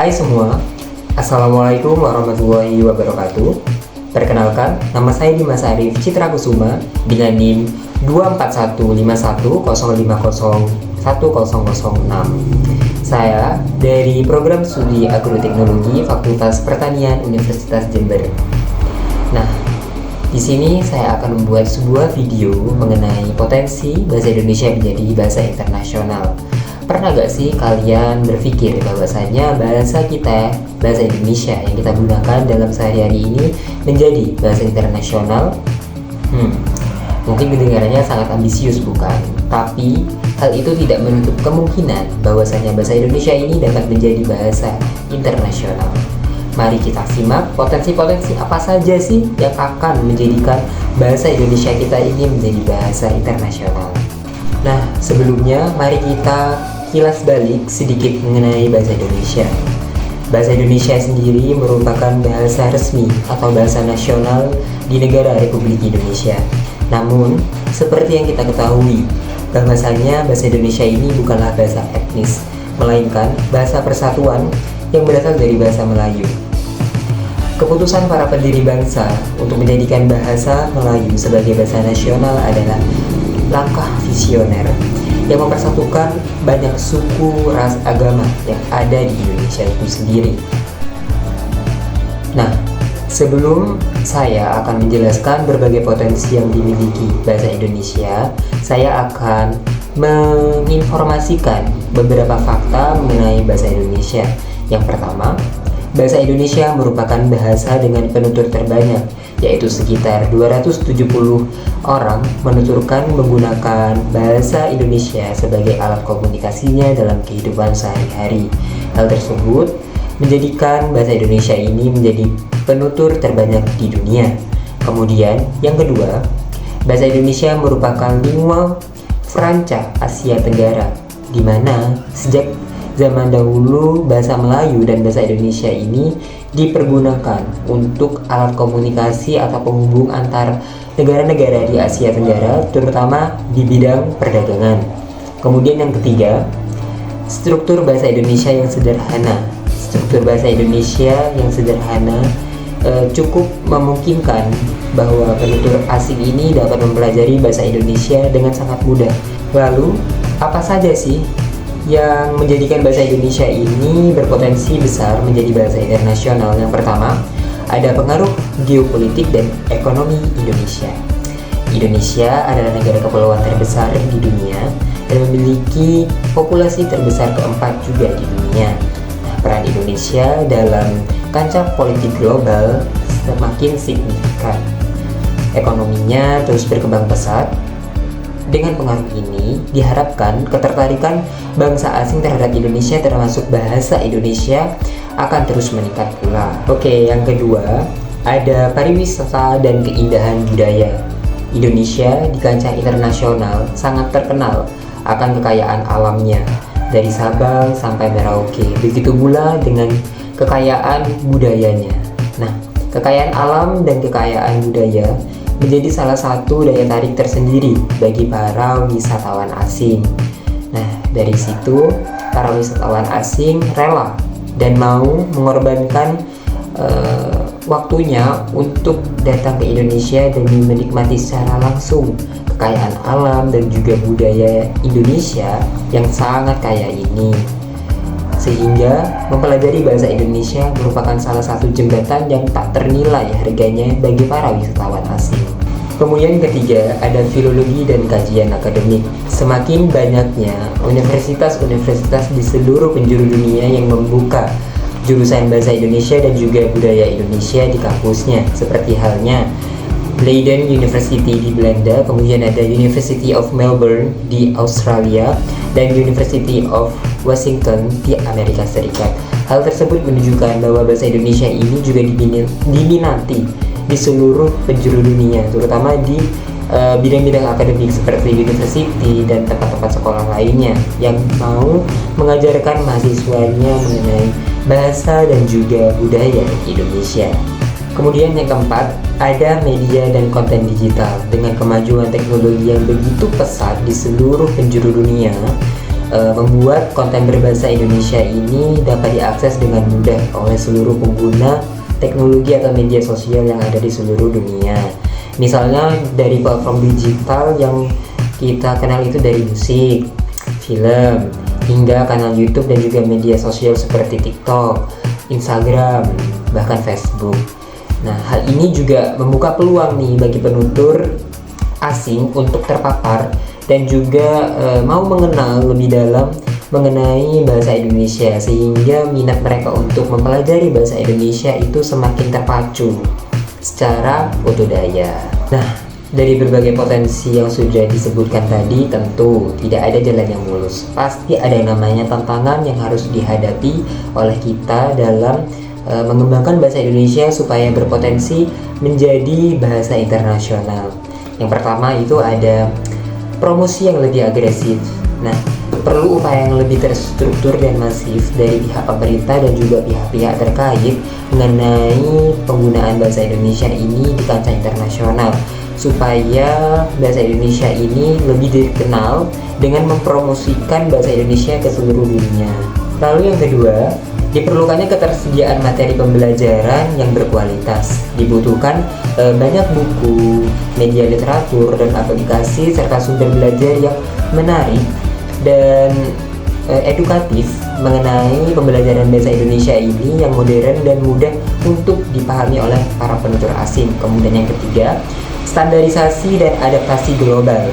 Hai semua, Assalamualaikum warahmatullahi wabarakatuh. Perkenalkan, nama saya Dimas Arif Citra Kusuma dengan NIM 24151501006. Saya dari Program Studi Agroteknologi Fakultas Pertanian Universitas Jember. Nah, di sini saya akan membuat sebuah video mengenai potensi bahasa Indonesia menjadi bahasa internasional. Pernah gak sih kalian berpikir bahwasanya bahasa kita, bahasa Indonesia yang kita gunakan dalam sehari-hari ini menjadi bahasa internasional? Mungkin kedengarannya sangat ambisius bukan? Tapi hal itu tidak menutup kemungkinan bahwasanya bahasa Indonesia ini dapat menjadi bahasa internasional. Mari kita simak potensi-potensi apa saja sih yang akan menjadikan bahasa Indonesia kita ini menjadi bahasa internasional. Nah, sebelumnya mari kita kilas balik sedikit mengenai bahasa Indonesia. Bahasa Indonesia sendiri merupakan bahasa resmi atau bahasa nasional di negara Republik Indonesia. Namun, seperti yang kita ketahui, bahwasanya bahasa Indonesia ini bukanlah bahasa etnis, melainkan bahasa persatuan yang berasal dari bahasa Melayu. Keputusan para pendiri bangsa untuk menjadikan bahasa Melayu sebagai bahasa nasional adalah langkah visioner yang mempersatukan banyak suku, ras, agama yang ada di Indonesia itu sendiri. Nah, sebelum saya akan menjelaskan berbagai potensi yang dimiliki bahasa Indonesia, saya akan menginformasikan beberapa fakta mengenai bahasa Indonesia. Yang pertama, bahasa Indonesia merupakan bahasa dengan penutur terbanyak, yaitu sekitar 270 orang menuturkan menggunakan bahasa Indonesia sebagai alat komunikasinya dalam kehidupan sehari-hari. Hal tersebut menjadikan bahasa Indonesia ini menjadi penutur terbanyak di dunia. Kemudian, yang kedua, bahasa Indonesia merupakan lingua franca Asia Tenggara, di mana sejak zaman dahulu bahasa Melayu dan bahasa Indonesia ini dipergunakan untuk alat komunikasi atau penghubung antar negara-negara di Asia Tenggara, terutama di bidang perdagangan. Kemudian yang ketiga, struktur bahasa Indonesia yang sederhana. Struktur bahasa Indonesia yang sederhana cukup memungkinkan bahwa penutur asing ini dapat mempelajari bahasa Indonesia dengan sangat mudah. Lalu, apa saja sih yang menjadikan bahasa Indonesia ini berpotensi besar menjadi bahasa internasional? Yang pertama, ada pengaruh geopolitik dan ekonomi Indonesia. Indonesia adalah negara kepulauan terbesar di dunia dan memiliki populasi terbesar keempat juga di dunia. Nah, peran Indonesia dalam kancah politik global semakin signifikan. Ekonominya terus berkembang pesat. Dengan pengaruh ini, diharapkan ketertarikan bangsa asing terhadap Indonesia termasuk bahasa Indonesia akan terus meningkat pula. Oke, yang kedua, ada pariwisata dan keindahan budaya. Indonesia di kancah internasional sangat terkenal akan kekayaan alamnya, dari Sabang sampai Merauke. Begitu pula dengan kekayaan budayanya. Nah, kekayaan alam dan kekayaan budaya menjadi salah satu daya tarik tersendiri bagi para wisatawan asing. Nah, dari situ para wisatawan asing rela dan mau mengorbankan waktunya untuk datang ke Indonesia demi menikmati secara langsung kekayaan alam dan juga budaya Indonesia yang sangat kaya ini. Sehingga mempelajari bahasa Indonesia merupakan salah satu jembatan yang tak ternilai harganya bagi para wisatawan asing. Kemudian ketiga, ada filologi dan kajian akademik. Semakin banyaknya universitas-universitas di seluruh penjuru dunia yang membuka jurusan bahasa Indonesia dan juga budaya Indonesia di kampusnya, seperti halnya Leiden University di Belanda, kemudian ada University of Melbourne di Australia, dan University of Washington di Amerika Serikat. Hal tersebut menunjukkan bahwa bahasa Indonesia ini juga diminati di seluruh penjuru dunia, terutama di bidang-bidang akademik seperti university dan tempat-tempat sekolah lainnya yang mau mengajarkan mahasiswanya mengenai bahasa dan juga budaya Indonesia. Kemudian yang keempat, ada media dan konten digital. Dengan kemajuan teknologi yang begitu pesat di seluruh penjuru dunia, membuat konten berbahasa Indonesia ini dapat diakses dengan mudah oleh seluruh pengguna teknologi atau media sosial yang ada di seluruh dunia. Misalnya dari platform digital yang kita kenal itu dari musik, film, hingga kanal YouTube dan juga media sosial seperti TikTok, Instagram, bahkan Facebook. Nah, hal ini juga membuka peluang nih bagi penutur asing untuk terpapar dan juga mau mengenal lebih dalam mengenai bahasa Indonesia, sehingga minat mereka untuk mempelajari bahasa Indonesia itu semakin terpacu secara otodaya. Nah, dari berbagai potensi yang sudah disebutkan tadi, tentu tidak ada jalan yang mulus. Pasti ada yang namanya tantangan yang harus dihadapi oleh kita dalam mengembangkan bahasa Indonesia supaya berpotensi menjadi bahasa internasional. Yang pertama itu ada promosi yang lebih agresif. Nah, perlu upaya yang lebih terstruktur dan masif dari pihak pemerintah dan juga pihak-pihak terkait mengenai penggunaan bahasa Indonesia ini di kancah internasional, supaya bahasa Indonesia ini lebih dikenal dengan mempromosikan bahasa Indonesia ke seluruh dunia. Lalu yang kedua, diperlukannya ketersediaan materi pembelajaran yang berkualitas. Dibutuhkan banyak buku, media literatur, dan aplikasi serta sumber belajar yang menarik dan edukatif mengenai pembelajaran bahasa Indonesia ini yang modern dan mudah untuk dipahami oleh para penutur asing. Kemudian yang ketiga, standarisasi dan adaptasi global.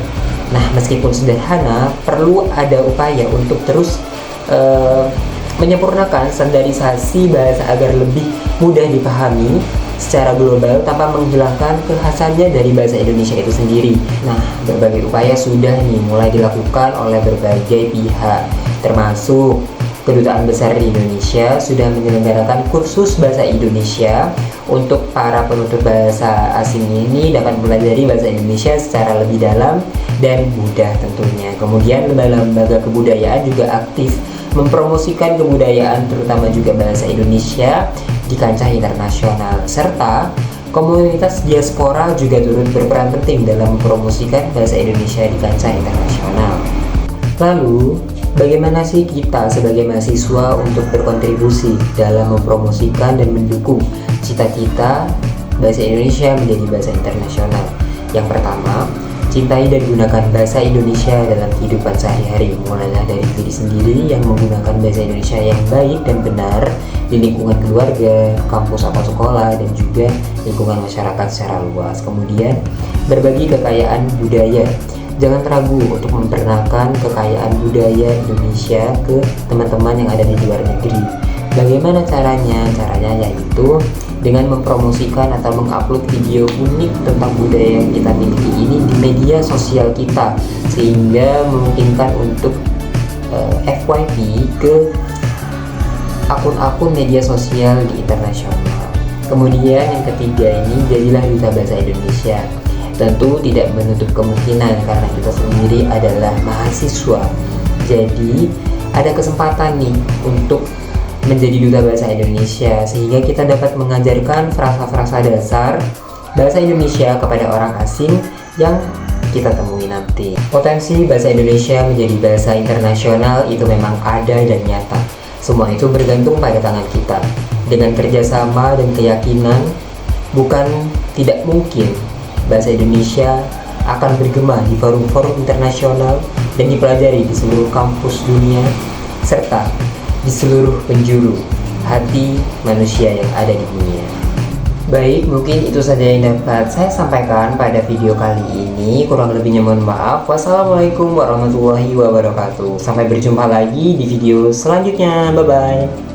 Nah, meskipun sederhana, perlu ada upaya untuk terus menyempurnakan standarisasi bahasa agar lebih mudah dipahami secara global tanpa menghilangkan kekhasannya dari bahasa Indonesia itu sendiri. Nah, berbagai upaya sudah mulai dilakukan oleh berbagai pihak, termasuk Kedutaan Besar di Indonesia sudah menyelenggarakan kursus bahasa Indonesia untuk para penutur bahasa asing ini dapat mempelajari bahasa Indonesia secara lebih dalam dan mudah tentunya. Kemudian lembaga kebudayaan juga aktif mempromosikan kebudayaan terutama juga bahasa Indonesia di kancah internasional, serta komunitas diaspora juga turut berperan penting dalam mempromosikan bahasa Indonesia di kancah internasional. Lalu, bagaimana sih kita sebagai mahasiswa untuk berkontribusi dalam mempromosikan dan mendukung cita-cita bahasa Indonesia menjadi bahasa internasional? Yang pertama, cintai dan gunakan bahasa Indonesia dalam kehidupan sehari-hari. Mulailah dari diri sendiri yang menggunakan bahasa Indonesia yang baik dan benar di lingkungan keluarga, kampus atau sekolah, dan juga lingkungan masyarakat secara luas. Kemudian, berbagi kekayaan budaya. Jangan ragu untuk memperkenalkan kekayaan budaya Indonesia ke teman-teman yang ada di luar negeri. Bagaimana caranya? Caranya yaitu dengan mempromosikan atau mengupload video unik tentang budaya yang kita miliki ini di media sosial kita, sehingga memungkinkan untuk FYP ke akun-akun media sosial di internasional. Kemudian yang ketiga ini, jadilah duta bahasa Indonesia. Tentu tidak menutup kemungkinan karena kita sendiri adalah mahasiswa, jadi ada kesempatan nih untuk menjadi duta bahasa Indonesia, sehingga kita dapat mengajarkan frasa-frasa dasar bahasa Indonesia kepada orang asing yang kita temui nanti. Potensi bahasa Indonesia menjadi bahasa internasional itu memang ada dan nyata. Semua itu bergantung pada tangan kita. Dengan kerjasama dan keyakinan, bukan tidak mungkin bahasa Indonesia akan bergema di forum-forum internasional dan dipelajari di seluruh kampus dunia, serta di seluruh penjuru hati manusia yang ada di dunia. Baik, mungkin itu saja yang dapat saya sampaikan pada video kali ini. Kurang lebihnya mohon maaf. Wassalamualaikum warahmatullahi wabarakatuh. Sampai berjumpa lagi di video selanjutnya. Bye-bye.